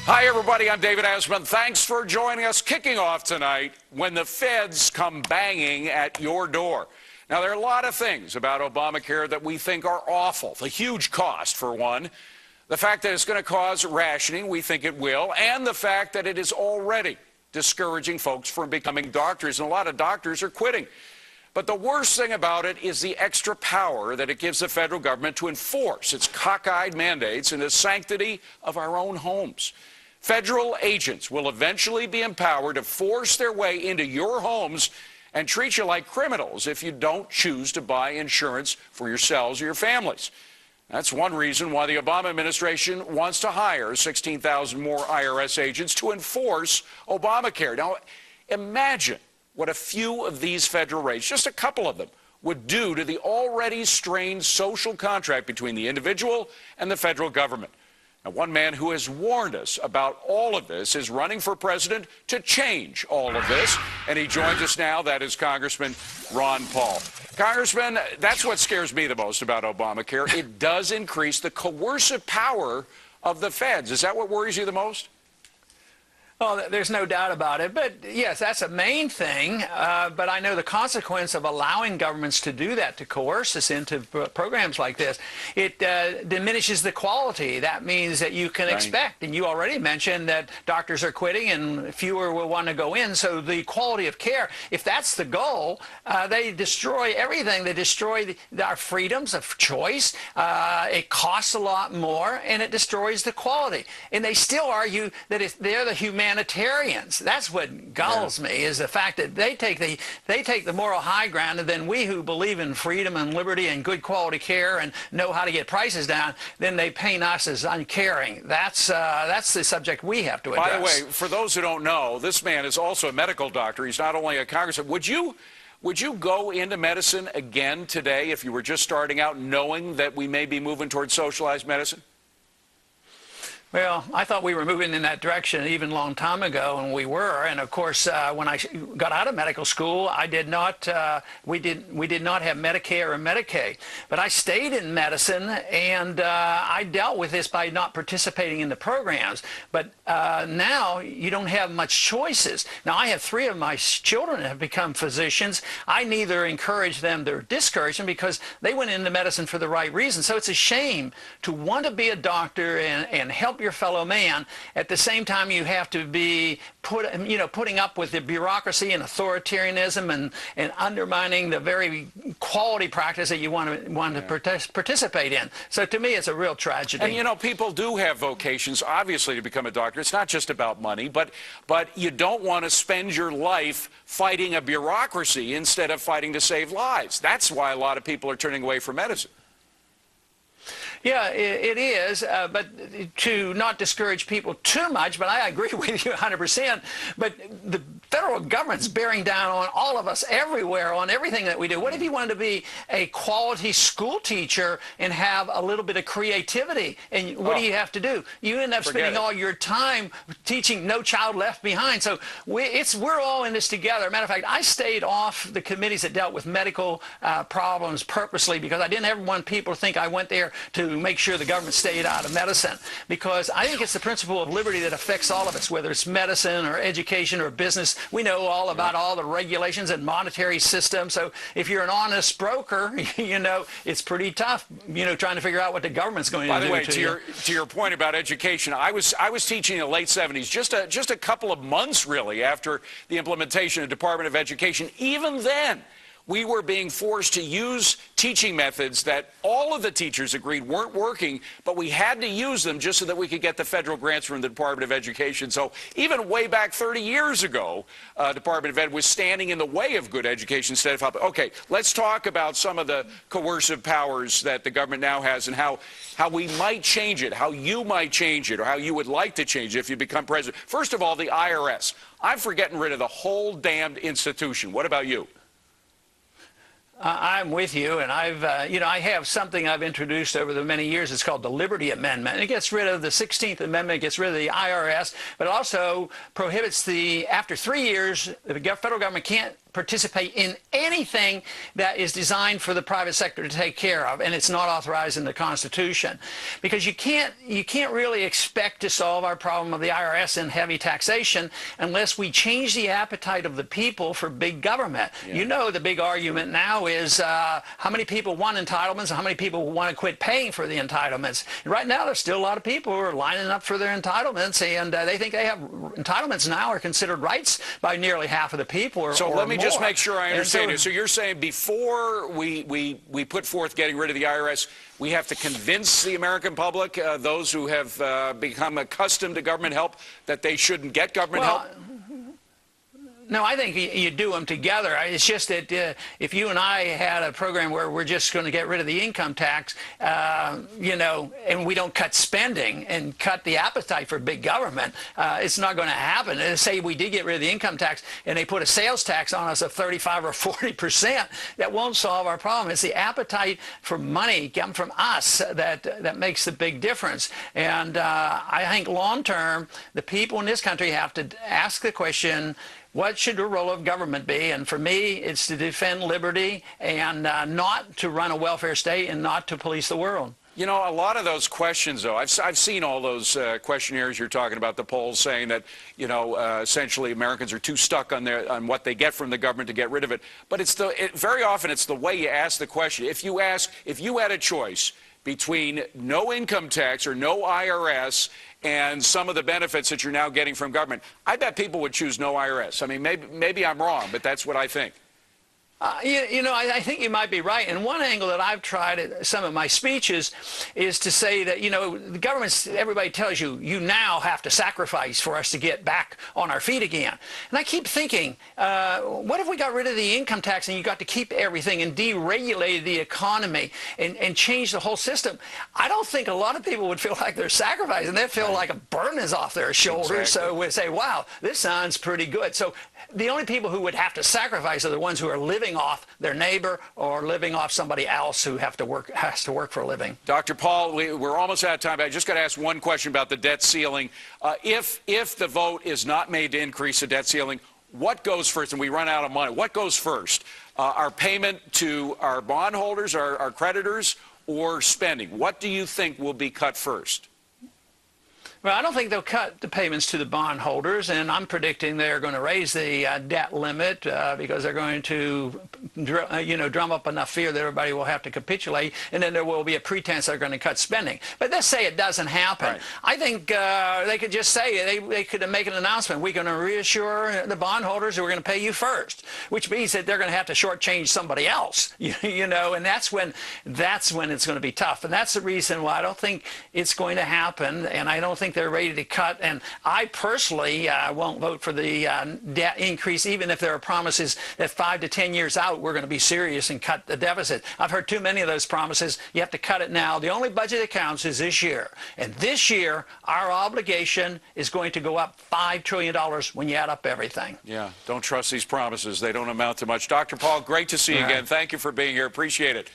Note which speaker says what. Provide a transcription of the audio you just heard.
Speaker 1: Hi, everybody. I'm David Asman. Thanks for joining us. Kicking off tonight, when the feds come banging at your door. Now, there are a lot of things about Obamacare that we think are awful. The huge cost, for one. The fact that it's going to cause rationing, we think it will. And the fact that it is already discouraging folks from becoming doctors. And a lot of doctors are quitting. But the worst thing about it is the extra power that it gives the federal government to enforce its cockeyed mandates in the sanctity of our own homes. Federal agents will eventually be empowered to force their way into your homes and treat you like criminals if you don't choose to buy insurance for yourselves or your families. That's one reason why the Obama administration wants to hire 16,000 more IRS agents to enforce Obamacare. Now, imagine what a few of these federal rates, just a couple of them, would do to the already strained social contract between the individual and the federal government. Now, one man who has warned us about all of this is running for president to change all of this, and he joins us now. That is Congressman Ron Paul. Congressman, that's what scares me the most about Obamacare. It does increase the coercive power of the feds. Is that what worries you the most?
Speaker 2: Well, there's no doubt about it. But, yes, that's a main thing. But I know the consequence of allowing governments to do that, to coerce us into programs like this, it diminishes the quality. That means that you can expect, and you already mentioned that doctors are quitting and fewer will want to go in. So the quality of care, if that's the goal, they destroy everything. They destroy our freedoms of choice. It costs a lot more, and it destroys the quality. And they still argue that they're the humanitarians. That's what galls me, is the fact that they take the moral high ground, and then we who believe in freedom and liberty and good quality care and know how to get prices down, then they paint us as uncaring. That's the subject we have to address.
Speaker 1: By the way, for those who don't know, this man is also a medical doctor. He's not only a congressman. Would you go into medicine again today if you were just starting out, knowing that we may be moving towards socialized medicine?
Speaker 2: Well, I thought we were moving in that direction even a long time ago, and we were. And of course, when I got out of medical school, I did not. We did not have Medicare or Medicaid. But I stayed in medicine, and I dealt with this by not participating in the programs. But now you don't have much choices. Now I have 3 of my children that have become physicians. I neither encourage them nor discourage them because they went into medicine for the right reason. So it's a shame to want to be a doctor and help your fellow man. At the same time, you have to be putting up with the bureaucracy and authoritarianism and undermining the very quality practice that you want to participate in. So to me, it's a real tragedy.
Speaker 1: And you know, people do have vocations, obviously, to become a doctor. It's not just about money, but you don't want to spend your life fighting a bureaucracy instead of fighting to save lives. That's why a lot of people are turning away from medicine.
Speaker 2: Yeah, it is, but to not discourage people too much, but I agree with you 100%, but the federal government's bearing down on all of us everywhere on everything that we do. What if you wanted to be a quality school teacher and have a little bit of creativity? And what do you have to do? You end up spending all your time teaching No Child Left Behind. So we're all in this together. Matter of fact, I stayed off the committees that dealt with medical problems purposely because I didn't ever want people to think I went there to make sure the government stayed out of medicine, because I think it's the principle of liberty that affects all of us, whether it's medicine or education or business. We know all about all the regulations and monetary system. So if you're an honest broker, you know, it's pretty tough, trying to figure out what the government's going to do.
Speaker 1: By the way, to your point about education, I was teaching in the late 70s, just a couple of months really after the implementation of the Department of Education. Even then, we were being forced to use teaching methods that all of the teachers agreed weren't working, but we had to use them just so that we could get the federal grants from the Department of Education. So even way back 30 years ago, Department of Ed was standing in the way of good education instead of helping. Okay, let's talk about some of the coercive powers that the government now has and how we might change it, how you might change it, or how you would like to change it if you become president. First of all, the IRS. I'm for getting rid of the whole damned institution. What about you?
Speaker 2: I'm with you, and I have something I've introduced over the many years. It's called the Liberty Amendment. It gets rid of the 16th Amendment, it gets rid of the IRS, but it also prohibits after 3 years, the federal government can't participate in anything that is designed for the private sector to take care of, and it's not authorized in the Constitution. Because you can't really expect to solve our problem of the IRS and heavy taxation unless we change the appetite of the people for big government.
Speaker 1: Yeah.
Speaker 2: You know, the big argument now is how many people want entitlements and how many people want to quit paying for the entitlements. And right now, there's still a lot of people who are lining up for their entitlements, and they think they have entitlements now are considered rights by nearly half of the people.
Speaker 1: So let me just make sure I understand you.
Speaker 2: So
Speaker 1: you're saying before we put forth getting rid of the IRS, we have to convince the American public, those who have become accustomed to government help, that they shouldn't get government help?
Speaker 2: No, I think you do them together. It's just that if you and I had a program where we're just going to get rid of the income tax, you know, and we don't cut spending and cut the appetite for big government, it's not going to happen. And say we did get rid of the income tax and they put a sales tax on us of 35 or 40%, that won't solve our problem. It's the appetite for money coming from us that makes the big difference. And I think long term, the people in this country have to ask the question, what should the role of government be? And for me, it's to defend liberty and not to run a welfare state and not to police the world.
Speaker 1: You know, a lot of those questions, though, I've seen all those questionnaires you're talking about, the polls saying that, you know, essentially Americans are too stuck on what they get from the government to get rid of it. But very often it's the way you ask the question. If you had a choice between no income tax or no IRS and some of the benefits that you're now getting from government, I bet people would choose no IRS. I mean, maybe I'm wrong, but that's what I think.
Speaker 2: You know, I think you might be right. And one angle that I've tried at some of my speeches is to say that, you know, the government, everybody tells you, you now have to sacrifice for us to get back on our feet again. And I keep thinking, what if we got rid of the income tax and you got to keep everything and deregulated the economy and change the whole system? I don't think a lot of people would feel like they're sacrificing. They'd feel like a burden is off their shoulders.
Speaker 1: Exactly.
Speaker 2: So we'd say, wow, this sounds pretty good. So the only people who would have to sacrifice are the ones who are living off their neighbor or living off somebody else who has to work for a living.
Speaker 1: Dr. Paul, we're almost out of time. I just got to ask one question about the debt ceiling. If the vote is not made to increase the debt ceiling, what goes first? And we run out of money. What goes first? Our payment to our bondholders, our creditors, or spending? What do you think will be cut first?
Speaker 2: Well, I don't think they'll cut the payments to the bondholders, and I'm predicting they're going to raise the debt limit because they're going to, drum up enough fear that everybody will have to capitulate, and then there will be a pretense they're going to cut spending. But let's say it doesn't happen.
Speaker 1: Right.
Speaker 2: I think they could just say, they could make an announcement, we're going to reassure the bondholders that we're going to pay you first, which means that they're going to have to shortchange somebody else, you know, and that's when it's going to be tough. And that's the reason why I don't think it's going to happen, and I don't think they're ready to cut. And I personally won't vote for the debt increase, even if there are promises that 5 to 10 years out we're going to be serious and cut the deficit. I've heard too many of those promises. You have to cut it now. The only budget that counts is this year. And this year, our obligation is going to go up $5 trillion when you add up everything.
Speaker 1: Yeah, don't trust these promises. They don't amount to much. Dr. Paul, great to see you again. Thank you for being here. Appreciate it.